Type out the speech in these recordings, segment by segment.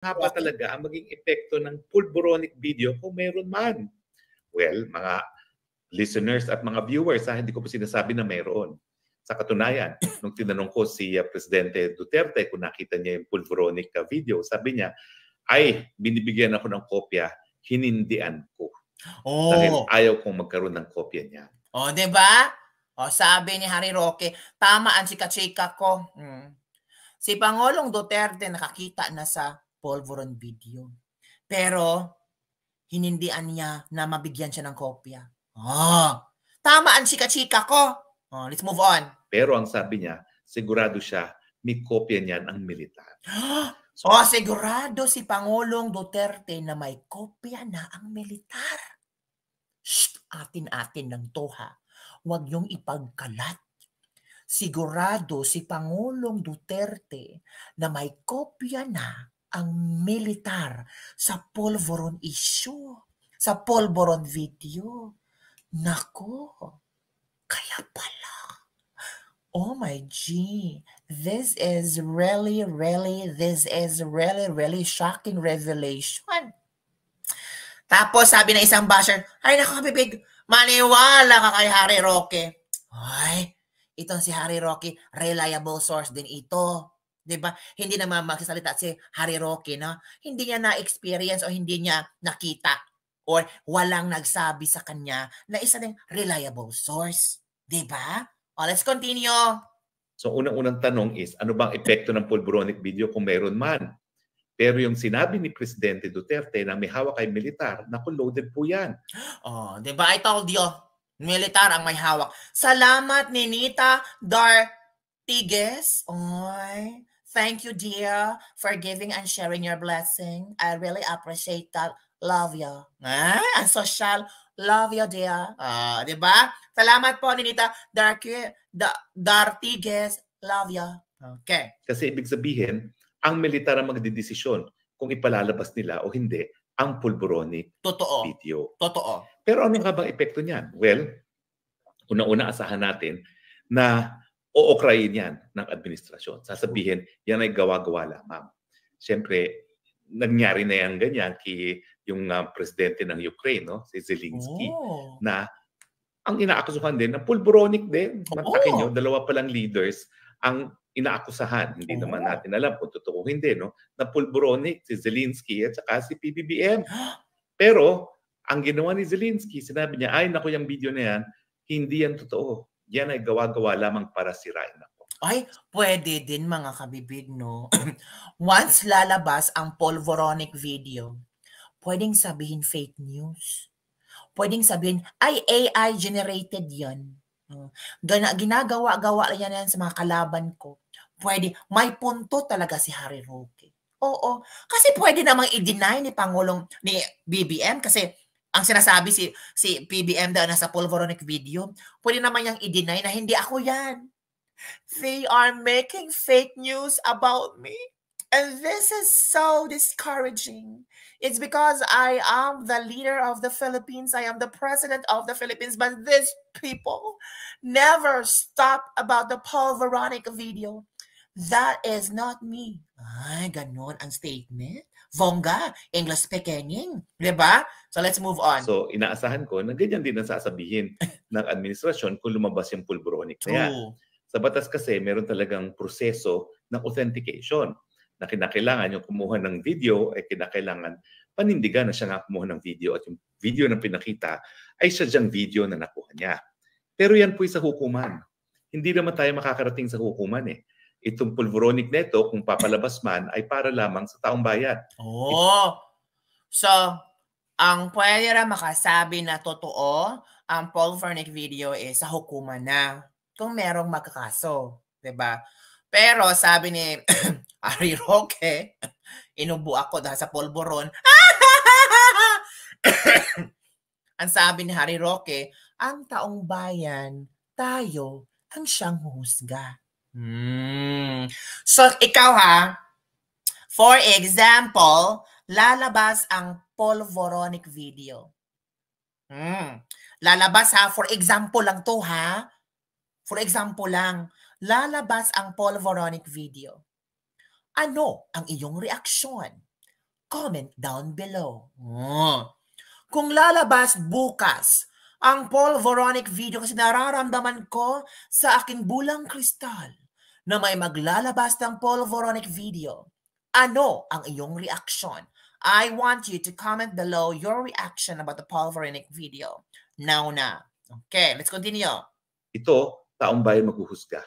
nga ba talaga ang maging epekto ng pulboronic video kung meron man? Well, mga listeners at mga viewers, hindi ko po sinasabi na meron. Sa katunayan, nung tinanong ko si Presidente Duterte kung nakita niya yung pulboronic video, sabi niya, ay, binibigyan ako ng kopya, hinindian ko. Dahil ayaw kong magkaroon ng kopya niya. O, diba? O, sabi ni Harry Roque, tama ang chika-chika ko. Si Pangulong Duterte nakakita na sa Polvoron video. Pero, hinindian niya na mabigyan siya ng kopya. Tama ang chika-chika ko. Let's move on. Pero ang sabi niya, sigurado siya, may kopya niyan ang militar. Sigurado si Pangulong Duterte na may kopya na ang militar. Shh, atin-atin lang to ha. Huwag niyong ipagkalat. Sigurado si Pangulong Duterte na may kopya na ang militar sa Polvoron issue, sa Polvoron video. Nako, kaya pala. Oh my G, this is really shocking revelation. Tapos sabi ng isang basher, ay naku bibig, maniwala ka kay Harry Roque. Ay, itong si Harry Roque, reliable source din ito. Diba? Hindi naman magsasalita si Harry Roque, no? Hindi niya na-experience o hindi niya nakita or walang nagsabi sa kanya na isa ding reliable source. Diba? Let's continue. So unang-unang tanong is, ano bang epekto ng pulboronic video kung meron man? Pero yung sinabi ni Presidente Duterte na may hawak kay militar, naku, loaded po yan. Diba? I told you, militar ang may hawak. Salamat, Ninita Dartigues. Thank you, dear, for giving and sharing your blessing. I really appreciate that. Love you. Ang social. Love you, dear. Diba? Salamat po, Ninita Dartigues. Love you. Okay. Kasi ibig sabihin, ang militar ang magdidesisyon kung ipalalabas nila o hindi ang pulboronic video. Totoo. Pero ano nga bang epekto niyan? Well, una-una asahan natin na ookrayin yan ng administrasyon. Sasabihin, yan ay gawa-gawa lamang. Siyempre, nangyari na yan ganyan kay yung presidente ng Ukraine, no? Si Zelensky, na ang inaakusuhan din na pulboronic din. Mantakin nyo, dalawa palang leaders ang inaakusahan. Hindi naman natin alam kung totoo hindi, no? Na pulboronic si Zelensky at saka si PBBM. Pero ang ginawa ni Zelensky, sinabi niya, ay naku, yung video na yan, hindi yan totoo. Yan ay gawa-gawa lamang para sirain ako. Ay, pwede din mga kabibig, no? Once lalabas ang pulvoronic video, pwedeng sabihin fake news. Pwedeng sabihin, ay AI generated yan. Ginagawa-gawa yan sa mga kalaban ko. Pwede, may punto talaga si Harry Roque. Oo, kasi pwede namang i-deny ni BBM kasi ang sinasabi si PBM daw nasa pulvoronic video, pwede naman yang i-deny na hindi ako yan. They are making fake news about me. And this is so discouraging. It's because I am the leader of the Philippines. I am the president of the Philippines. But these people never stop about the pulvoronic video. That is not me. Ay, ganon ang statement. Vongga, English speaking. Diba? So let's move on. So inaasahan ko na ganyan din ang sasabihin ng administrasyon kung lumabas yung pulboronic na yan. Sa batas kasi, meron talagang proseso ng authentication na kinakailangan yung kumuha ng video ay kinakailangan panindigan na siya nga kumuha ng video at yung video na pinakita ay siya diyang video na nakuha niya. Pero yan po sa hukuman. Hindi naman tayo makakarating sa hukuman eh. Itong pulvoronic neto, kung papalabas man, ay para lamang sa taong bayan. So, ang pwede na makasabi na totoo, ang pulvoronic video is sa hukuman na kung merong magkakaso. Diba? Pero sabi ni Harry Roque, inubo ako dahil sa pulboron. Ang sabi ni Harry Roque, ang taong bayan, tayo ang siyang huhusga. So, ikaw ha, for example, lalabas ang pulvoronic video. Lalabas ha, for example lang to ha. For example lang, lalabas ang pulvoronic video. Ano ang iyong reaksyon? Comment down below. Kung lalabas bukas ang Paul Veronic video, kasi nararamdaman ko sa aking bulang kristal na may maglalabas ng Paul Veronic video, ano ang iyong reaction? I want you to comment below your reaction about the Paul Veronic video. Now na. Okay, let's continue. Ito, taong bayan maghuhusga.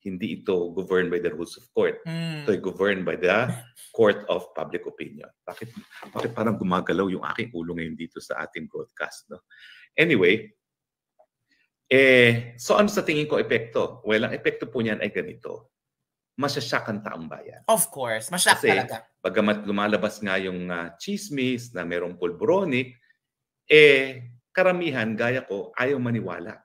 Hindi ito governed by the rules of court. Ito ay governed by the court of public opinion. Bakit parang gumagalaw yung aking ulo ngayon dito sa ating broadcast, no? Anyway, so ano sa tingin ko epekto? Well, ang epekto po niyan ay ganito. Masasyak ang taong bayan. Of course, masyak talaga. Bagamat lumalabas nga yung chismis na merong pulboronic, karamihan, gaya ko, ayaw maniwala.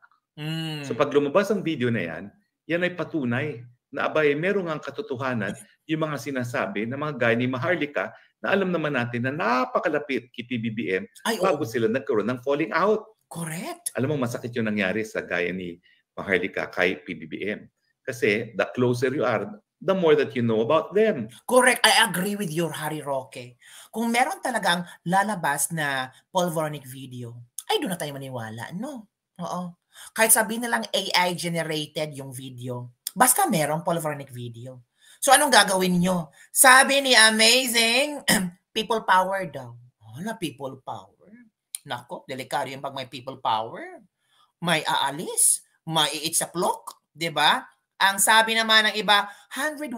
So pag lumabas ang video na yan ay patunay na abay, meron ang katotohanan yung mga sinasabi ng mga gaya ni Maharlika na alam naman natin na napakalapit kay PBBM bago sila nagkaroon ng falling out. Correct. Alam mo, masakit yung nangyari sa gaya ni Maharlika kay PBBM. Kasi the closer you are, the more that you know about them. Correct. I agree with you, Harry Roque. Kung meron talagang lalabas na Paul Veronic video, ay doon na tayo maniwala, no? Oo. Kahit sabihin nilang AI generated yung video, basta merong Paul Veronic video. So anong gagawin nyo? Sabi ni Amazing, people power daw. Na people power? Nako, delikado yung pag may people power. May aalis, may iitsaplok, di ba? Ang sabi naman ng iba, 101%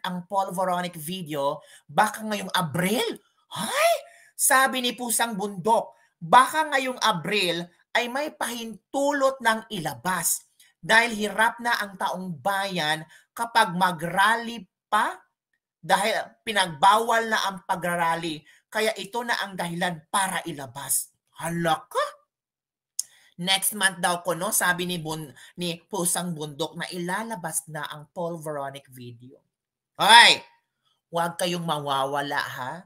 ang Paul Veronic video, baka ngayong Abril. Hay! Sabi ni Pusang Bundok, baka ngayong Abril ay may pahintulot ng ilabas dahil hirap na ang taong bayan kapag mag-rally pa dahil pinagbawal na ang pag-rally. Kaya ito na ang dahilan para ilabas. Halaka! Next month daw ko, no, sabi ni Pusang Bundok na ilalabas na ang Paul Veronic video. Hoy! Huwag kayong mawawala, ha?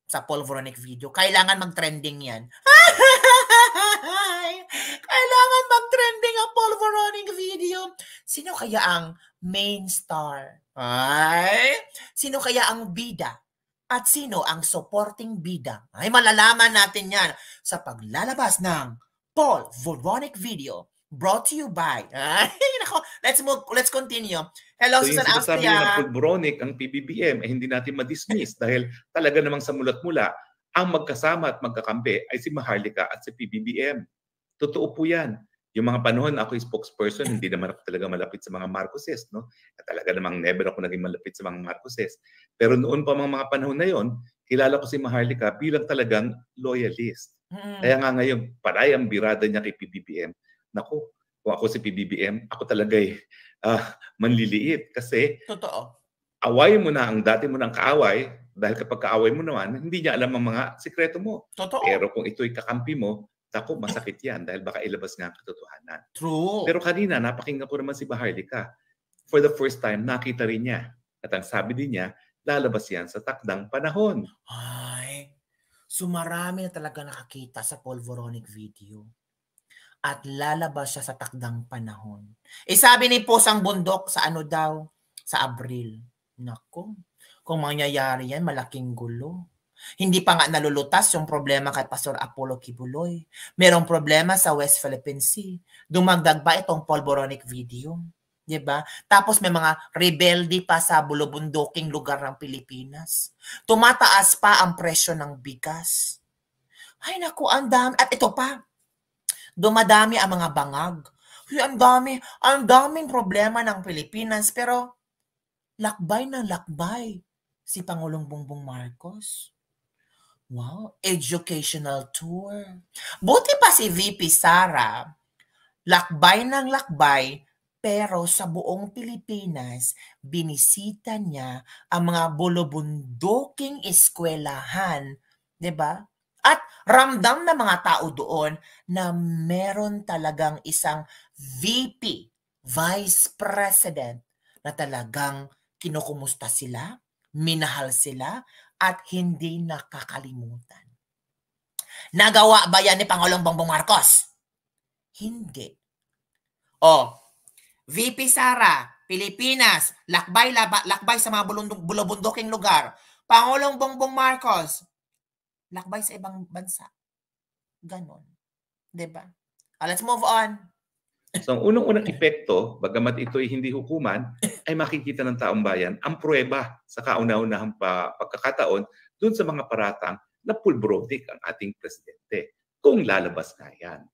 Sa Paul Veronic video. Kailangan mag-trending yan. Kailangan mag-trending ang Paul Veronic video. Sino kaya ang main star? Ay? Sino kaya ang bida? At sino ang supporting bida? Ay, malalaman natin yan sa paglalabas ng Paul Veronic video. Brought to you by... Ay, nako, let's continue. Hello, so, Susan Austria. So yung sinasabi ng Paul Veronic, ang PBBM, hindi natin ma-dismiss dahil talaga namang sa mulat-mula, ang magkasama at magkakampi ay si Maharlika at si PBBM. Totoo po yan. Yung mga panahon, ako yung spokesperson, hindi naman ako talaga malapit sa mga Marcoses, no? At talaga namang never ako naging malapit sa mga Marcoses. Pero noon pa mga panahon na yon, kilala ko si Maharlika bilang talagang loyalist. Kaya nga ngayon, paray ang birada niya kay PBBM. Naku, kung ako si PBBM, ako talaga'y manliliit. Kasi totoo. Away mo na ang dati mo ng kaaway, dahil kapag kaaway mo naman, hindi niya alam ang mga sikreto mo. Totoo. Pero kung ito'y kakampi mo, ako, masakit yan dahil baka ilabas nga ang katotohanan. True. Pero kanina, napakinggan ko naman si Maharlika. For the first time, nakita rin niya. At ang sabi din niya, lalabas yan sa takdang panahon. Ay, so marami na talaga nakakita sa Paul Veronic video. At lalabas siya sa takdang panahon. Sabi ni Pusang Bundok sa ano daw? Sa Abril. Naku, kung mangyayari yan, malaking gulo. Hindi pa nga nalulutas yung problema kay Pastor Apollo Kibuloy. Merong problema sa West Philippine Sea. Dumagdag ba itong Paul Veronic video? Diba? Tapos may mga rebelde pa sa bulubunduking lugar ng Pilipinas. Tumataas pa ang presyo ng bigas. Ay naku, ang dami. At ito pa, dumadami ang mga bangag. Ay, ang daming problema ng Pilipinas. Pero lakbay ng lakbay si Pangulong Bongbong Marcos. Wow, educational tour. Buti pa si VP Sara, lakbay ng lakbay, pero sa buong Pilipinas, binisita niya ang mga bulubunduking eskwelahan, 'di ba? At ramdam ng mga tao doon na meron talagang isang VP, Vice President, na talagang kinukumusta sila, minahal sila, at hindi nakakalimutan. Nagawa ba yan ni Pangulong Bongbong Marcos? Hindi. VP Sara, Pilipinas, lakbay sa mga bulubunduking lugar. Pangulong Bongbong Marcos, lakbay sa ibang bansa. Ganon. Diba? Let's move on. So ang unang-unang epekto, bagamat ito ay hindi hukuman, ay makikita ng taong bayan ang pruweba sa kauna-unahang pagkakataon dun sa mga paratang na pulbrotic ang ating presidente. Kung lalabas nga yan.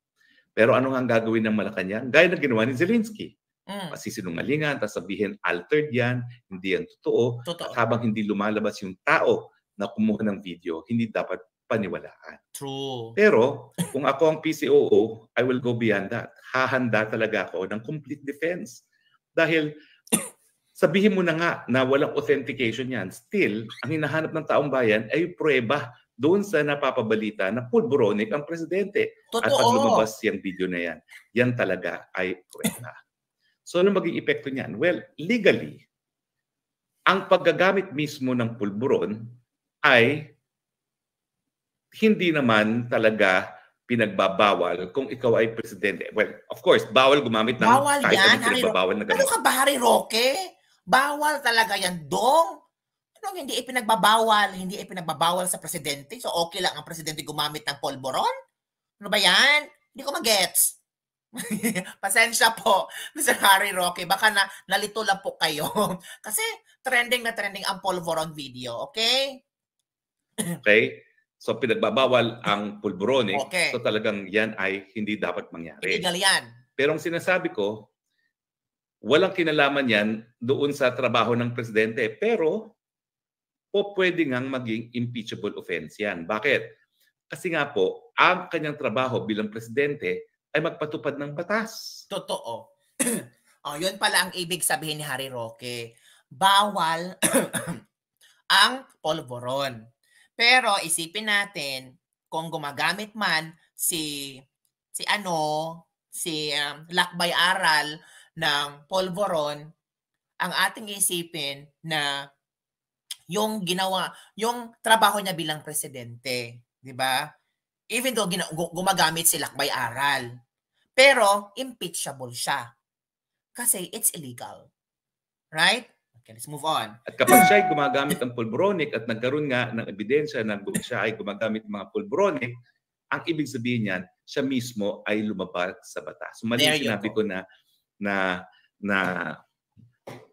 Pero ano ang gagawin ng Malacanang? Gaya na ginawa ni Zelensky. Masisinungalingan, tapos sabihin altered yan, hindi yan totoo. At habang hindi lumalabas yung tao na kumuha ng video, hindi dapat paniwalaan. True. Pero kung ako ang PCOO, I will go beyond that. Hahanda talaga ako ng complete defense. Dahil sabihin mo na nga na walang authentication yan. Still, ang hinahanap ng taong bayan ay pruweba doon sa napapabalita na pulboronic ang presidente. Totoo. At pag lumabas yung video na yan, yan talaga ay pruweba. So ano maging epekto niyan? Well, legally, ang paggagamit mismo ng pulburon ay hindi naman talaga pinagbabawal kung ikaw ay presidente. Well, of course, bawal gumamit ng kahit anong pinagbabawal na gamit. Ano ka ba, Harry Roque? Bawal talaga yan, Dong. Anong hindi ipinagbabawal? Hindi ipinagbabawal sa presidente? So okay lang ang presidente gumamit ng polvoron? Ano ba yan? Hindi ko magets. Pasensya po, Mr. Harry Roque. Baka nalito lang po kayo. Kasi trending na trending ang polvoron video, okay? Okay? So pinagbabawal ang pulboronic. Okay. So talagang yan ay hindi dapat mangyari. Illegal yan. Pero ang sinasabi ko, walang kinalaman yan doon sa trabaho ng presidente. Pero pwede ngang maging impeachable offense yan. Bakit? Kasi nga po, ang kanyang trabaho bilang presidente ay magpatupad ng batas. Totoo. Yun pala ang ibig sabihin ni Harry Roque. Bawal ang polvoron. Pero isipin natin kung gumagamit man si lakbay aral ng polvoron, ang ating isipin na yung trabaho niya bilang presidente, di ba? Even though gumagamit si lakbay aral, pero impeachable siya kasi it's illegal. Right? Okay, let's move on. At kapag siya ay gumagamit ng pulboronic at nagkaroon nga ng ebidensya na siya ay gumagamit ng mga pulboronic, ang ibig sabihin niyan, siya mismo ay lumabas sa batas. So, mali sinabi ko na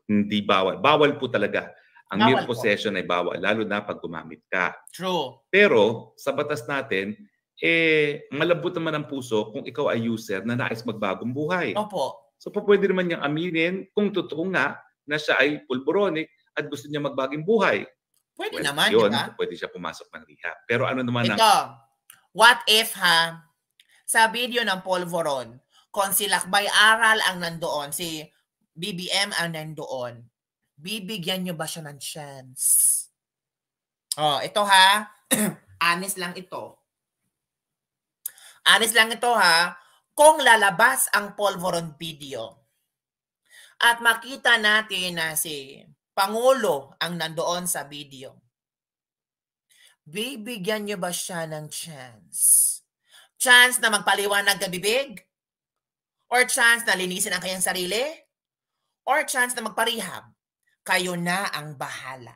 hindi bawal. Bawal po talaga. Ang mere possession ay bawal, lalo na pag gumamit ka. True. Pero sa batas natin, malabot naman ang puso kung ikaw ay user na nais magbagong buhay. Opo. So pwede naman niyang aminin kung totoo nga na siya ay pulboronic at gusto niya magbagong buhay. Pwede naman, yun, diba? Pwede siya pumasok ng rehab. Pero ano naman what if sa video ng polvoron, kung si lakbay aral ang nandoon, si BBM ang nandoon, bibigyan niyo ba siya ng chance? Ito honest lang ito. Honest lang ito kung lalabas ang polvoron video at makita natin na si Pangulo ang nandoon sa video, bibigyan niyo ba siya ng chance? Chance na magpaliwanag ng bibig? Or chance na linisin ang kanyang sarili? Or chance na magparehab? Kayo na ang bahala.